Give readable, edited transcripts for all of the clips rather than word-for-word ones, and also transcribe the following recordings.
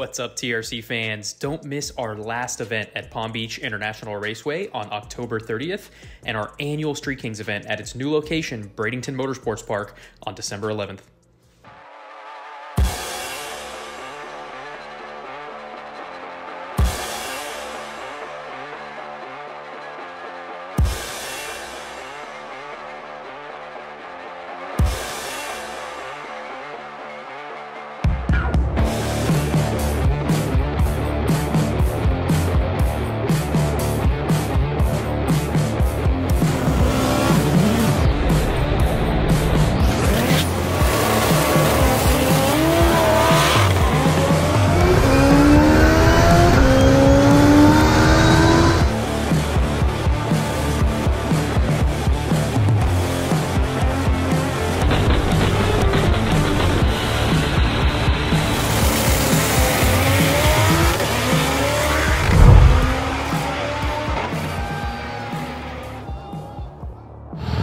What's up, TRC fans? Don't miss our last event at Palm Beach International Raceway on October 30th and our annual Street Kings event at its new location, Bradenton Motorsports Park, on December 11th.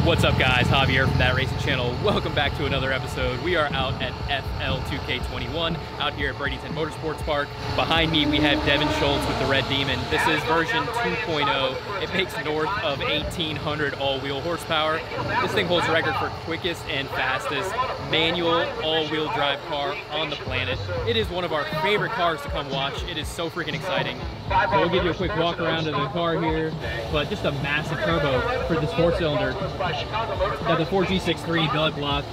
What's up, guys? Javier from That Racing Channel. Welcome back to another episode. We are out at FL2K21 out here at Bradenton Motorsports Park. Behind me we have Devin Shultz with the Red Demon. This is version 2.0. It makes north of 1,800 all-wheel horsepower. This thing holds the record for quickest and fastest manual all-wheel drive car on the planet. It is one of our favorite cars to come watch. It is so freaking exciting. So we'll give you a quick walk around of the car here, but just a massive turbo for this four-cylinder. Got the 4G63 belly block.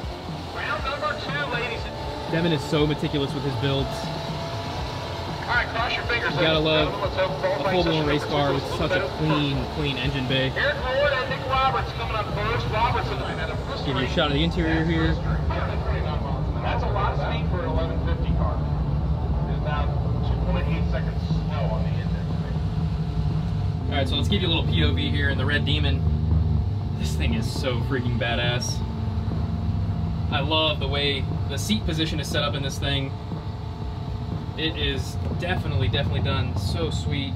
Devin is so meticulous with his builds. You gotta love a full-blown race car with such a clean engine bay. Give you a shot of the interior here. That's a lot of speed for an 1150 car. It's about 2.8 seconds slow on the index. Alright, so let's give you a little POV here in the Red Demon. This thing is so freaking badass. I love the way the seat position is set up in this thing. It is definitely done so sweet.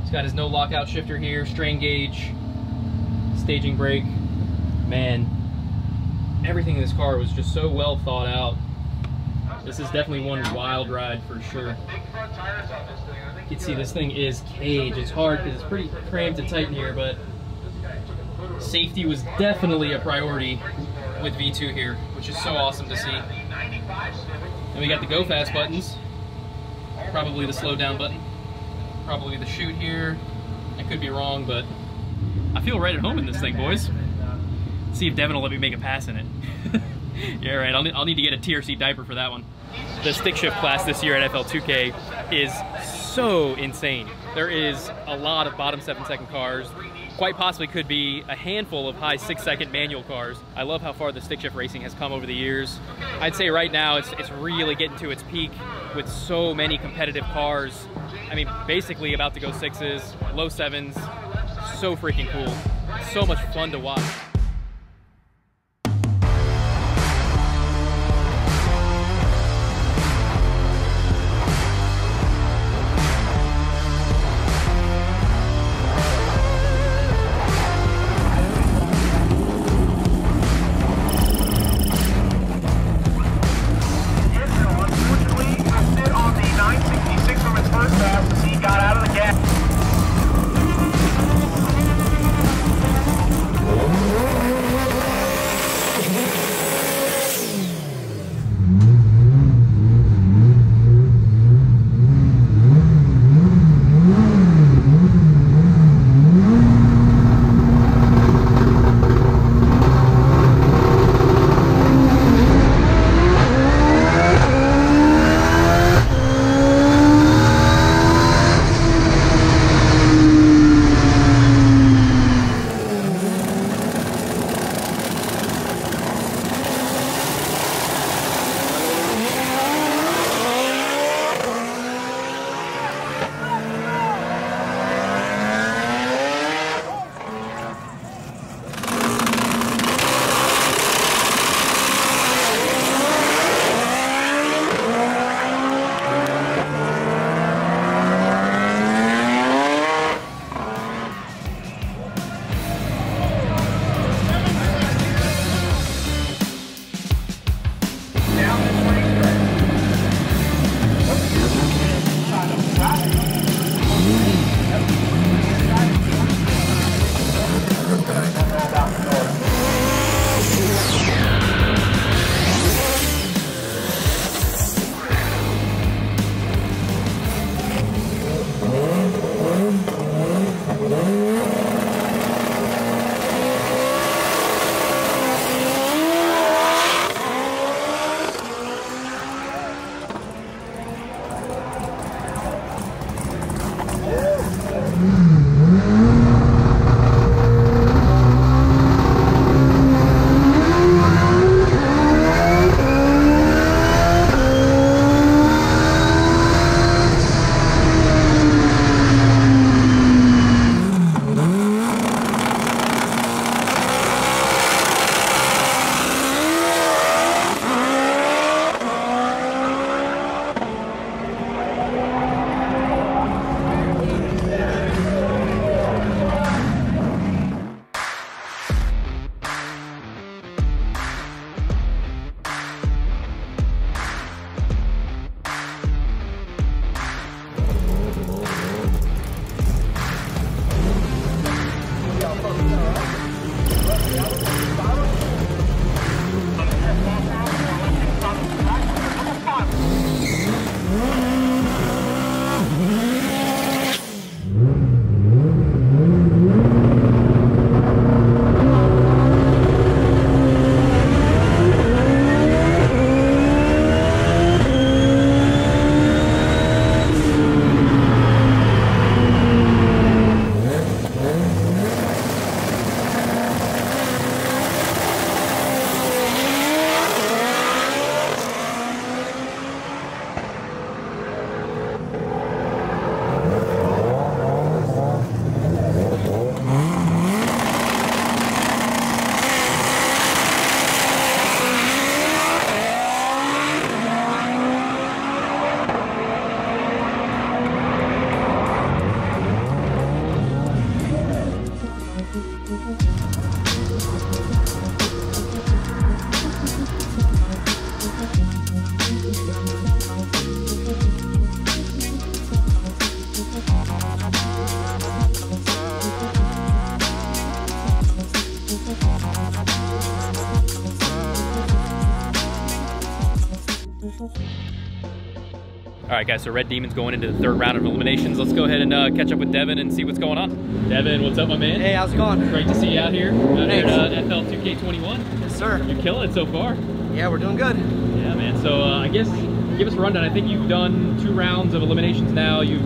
He's got his no lockout shifter here, strain gauge, staging brake. Man, everything in this car was just so well thought out. This is definitely one wild ride for sure. You can see this thing is cage. It's hard because it's pretty cramped and tight in here, but safety was definitely a priority with V2 here, which is so awesome to see. And we got the go fast buttons, probably the slow down button, probably the shoot here. I could be wrong, but I feel right at home in this thing, boys. See if Devin will let me make a pass in it. Yeah, right. I'll need to get a TRC diaper for that one. The stick shift class this year at FL2K is so insane. There is a lot of bottom 7-second cars. Quite possibly could be a handful of high 6-second manual cars. I love how far the stick shift racing has come over the years. I'd say right now it's really getting to its peak with so many competitive cars. I mean, basically about to go 6s, low 7s. So freaking cool. So much fun to watch. Got out of the gas. All right, guys, so Red Demon's going into the third round of eliminations. Let's go ahead and catch up with Devin and see what's going on. Devin, what's up, my man? Hey, how's it going? Great to see you out here at FL2K21. Yes, sir. You're killing it so far. Yeah, we're doing good. Yeah, man. So I guess give us a rundown. I think you've done 2 rounds of eliminations now. You're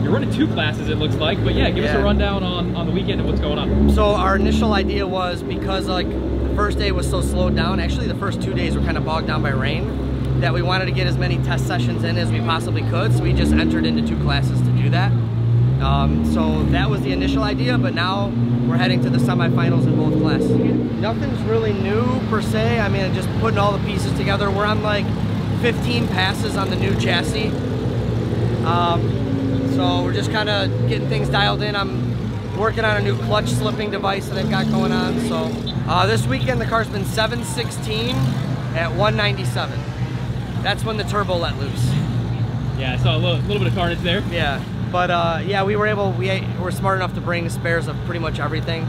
running 2 classes, it looks like. But yeah, give us a rundown on the weekend and what's going on. So our initial idea was, because like the first day was so slowed down, actually the first 2 days were kind of bogged down by rain, that we wanted to get as many test sessions in as we possibly could. So we just entered into 2 classes to do that. So that was the initial idea, but now we're heading to the semifinals in both classes. Nothing's really new per se. I mean, just putting all the pieces together. We're on like 15 passes on the new chassis. So we're just kind of getting things dialed in. I'm working on a new clutch slipping device that I've got going on. So this weekend the car's been 716 at 197. That's when the turbo let loose. Yeah, I saw a little bit of carnage there. Yeah, but yeah, we were smart enough to bring spares of pretty much everything.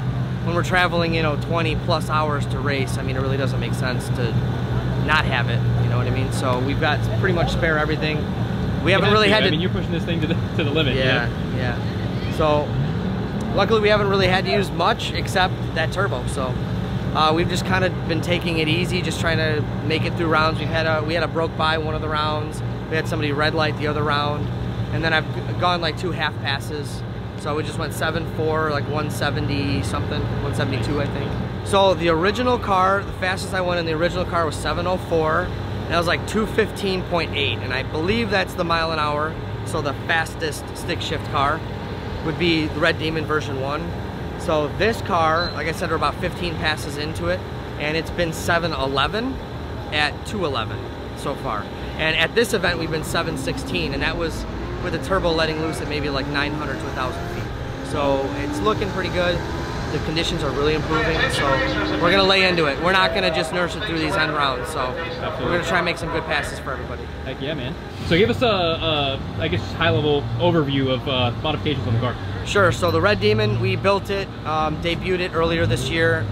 When we're traveling, you know, 20 plus hours to race, I mean, it really doesn't make sense to not have it, you know what I mean? So we've got pretty much spare everything. We haven't really had to... I mean, you're pushing this thing to the limit. Yeah. So luckily we haven't really had to use much except that turbo, so we've just kind of been taking it easy, just trying to make it through rounds. We had a broke by one of the rounds. We had somebody red light the other round, and then I've gone like 2 half passes. So we just went 7.4, like 170 something, 172 I think. So the original car, the fastest I went in the original car was 7.04. That was like 215.8, and I believe that's the mile an hour. So the fastest stick shift car would be the Red Demon version 1. So this car, like I said, we're about 15 passes into it, and it's been 711 at 211 so far. And at this event, we've been 716, and that was with the turbo letting loose at maybe like 900 to 1,000 feet. So it's looking pretty good. The conditions are really improving, so we're gonna lay into it. We're not gonna just nurse it through these end rounds, so we're gonna try and make some good passes for everybody. Heck yeah, man. So give us I guess, high-level overview of modifications on the car. Sure, so the Red Demon, we built it, debuted it earlier this year.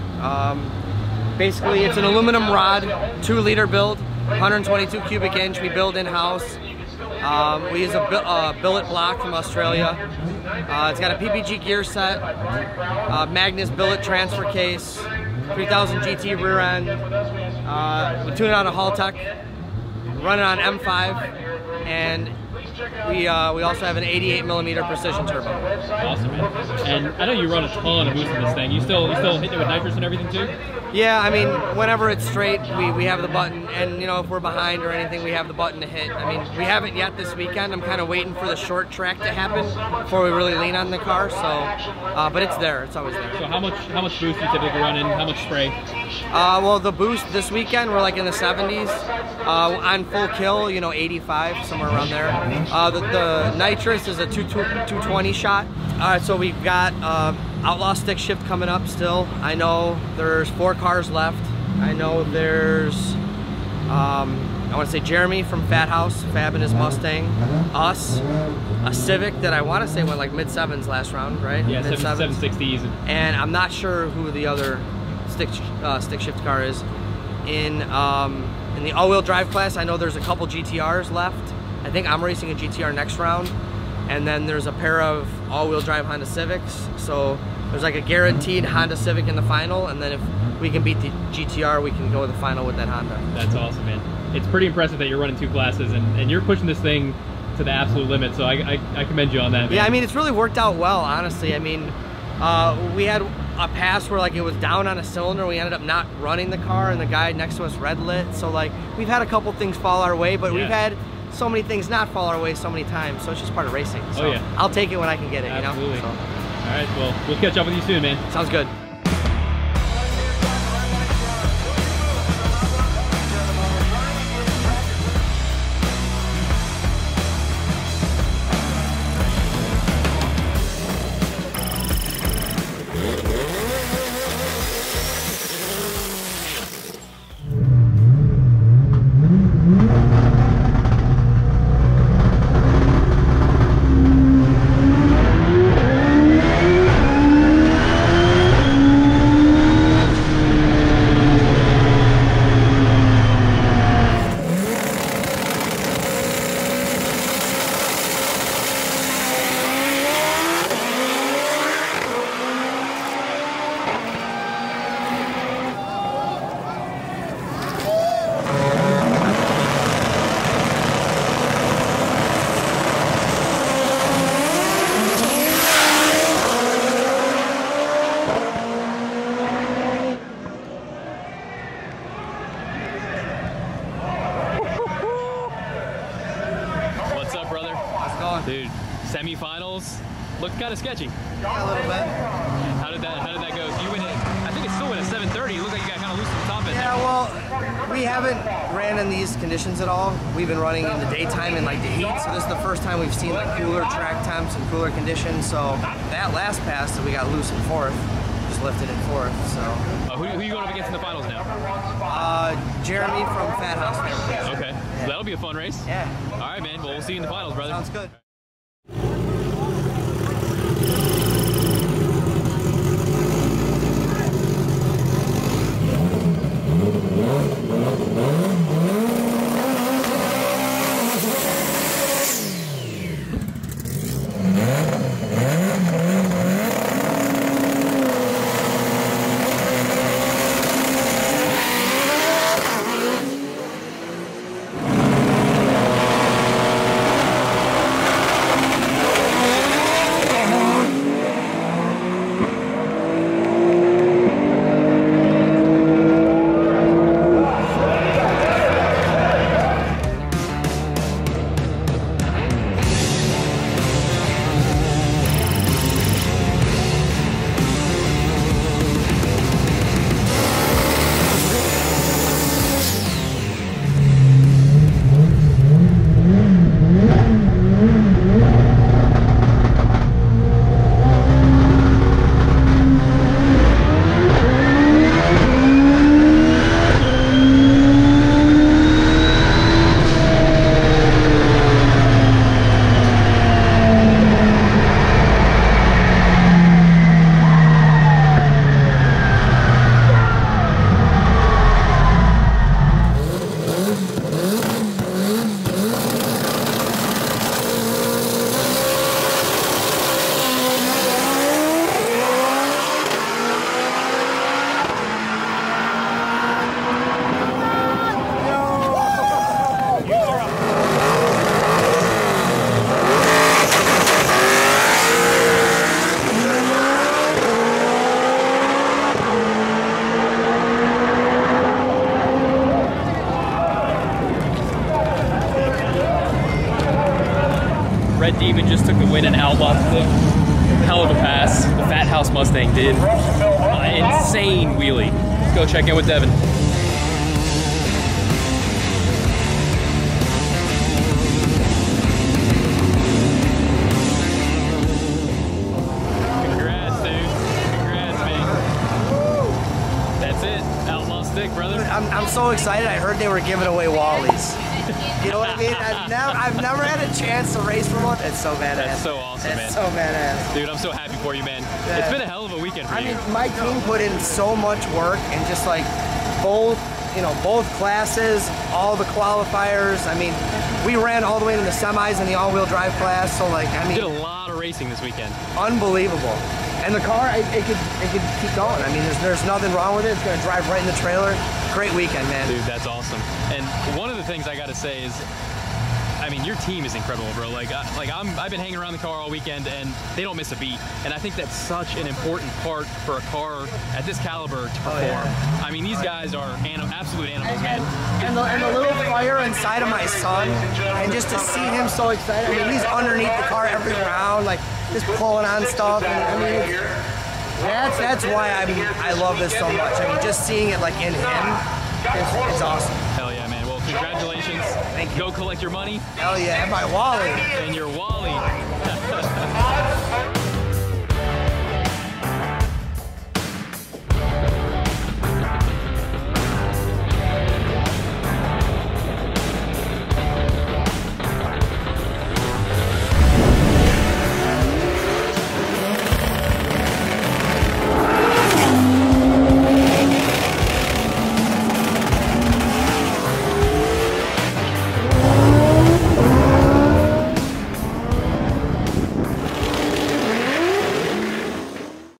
Basically, it's an aluminum rod, 2-liter build, 122 cubic inch, we build in-house. We use a billet block from Australia. It's got a PPG gear set, Magnus billet transfer case, 3000 GT rear end. We tune it on a Haltech, run it on M5, and we also have an 88mm precision turbo. Awesome, man. And I know you run a ton of boost in this thing. You still hitting it with nitrous and everything too? Yeah, I mean, whenever it's straight, we have the button, and you know, if we're behind or anything, we have the button to hit. I mean, we haven't yet this weekend. I'm kind of waiting for the short track to happen before we really lean on the car. So, but it's there. It's always there. So how much boost do you typically run in? How much spray? Well, the boost this weekend we're like in the 70s. On full kill, you know, 85, somewhere around there. The nitrous is a 220 shot. So we've got Outlaw stick shift coming up still. I know there's 4 cars left. I know there's, I want to say Jeremy from Fat House, Fab and his Mustang, us, a Civic that I want to say went like mid-7s last round, right? Yeah, 760s. And I'm not sure who the other stick shift car is. In the all-wheel drive class, I know there's a couple GTRs left. I think I'm racing a GTR next round. And then there's a pair of all-wheel drive Honda Civics. So there's like a guaranteed Honda Civic in the final, and then if we can beat the GTR, we can go to the final with that Honda. That's awesome, man. It's pretty impressive that you're running 2 classes, and you're pushing this thing to the absolute limit, so I commend you on that, man. Yeah, I mean, it's really worked out well, honestly. I mean, we had a pass where like it was down on a cylinder. We ended up not running the car, and the guy next to us red lit. So like, we've had a couple things fall our way, but we've had so many things not fall our way so many times, so it's just part of racing. So I'll take it when I can get it, absolutely. You know? So. All right, well, we'll catch up with you soon, man. Sounds good. Looked kind of sketchy. Yeah, a little bit. How did that go? You went in, I think it still went at 730. It looked like you got kind of loose at the top end. Yeah, well, we haven't ran in these conditions at all. We've been running in the daytime in like the heat, so this is the first time we've seen like cooler track temps and cooler conditions. So that last pass that we got loose in fourth, just lifted in fourth. So who are you going up against in the finals now? Jeremy from Fat House. Okay, so that'll be a fun race. Yeah. All right, man. Well, we'll see you in the finals, brother. Sounds good. Devin just took the win in Outlaw. Hell of a pass. The Fat House Mustang did. Insane wheelie. Let's go check in with Devin. Congrats, dude. Congrats, man. That's it. Outlaw stick, brother. I'm so excited. I heard they were giving away Wallies. You know what I mean? I've never had a chance to race for one. It's so badass. That's so awesome, man. It's so badass. Dude, I'm so happy for you, man. Yeah. It's been a hell of a weekend for you. I mean, my team put in so much work and just like both classes, all the qualifiers. I mean, we ran all the way into the semis in the all-wheel drive class. So like, I mean, did a lot of racing this weekend. Unbelievable. And the car, it could keep going. I mean, there's nothing wrong with it. It's gonna drive right in the trailer. Great weekend, man. Dude, that's awesome. And one of the things I gotta say is, I mean, your team is incredible, bro. I've been hanging around the car all weekend, and they don't miss a beat. And I think that's such an important part for a car at this caliber to perform. Yeah. I mean, these guys are absolute animals, man. And the little fire inside of my son, and just to see him so excited. I mean, he's underneath the car every round, like just pulling on stuff. And I mean, that's why I love this so much. I mean, just seeing it like in him, it's awesome. Hell yeah, man. Well, congratulations. Thank you. Go collect your money. Hell yeah, and my Wally. And your Wally.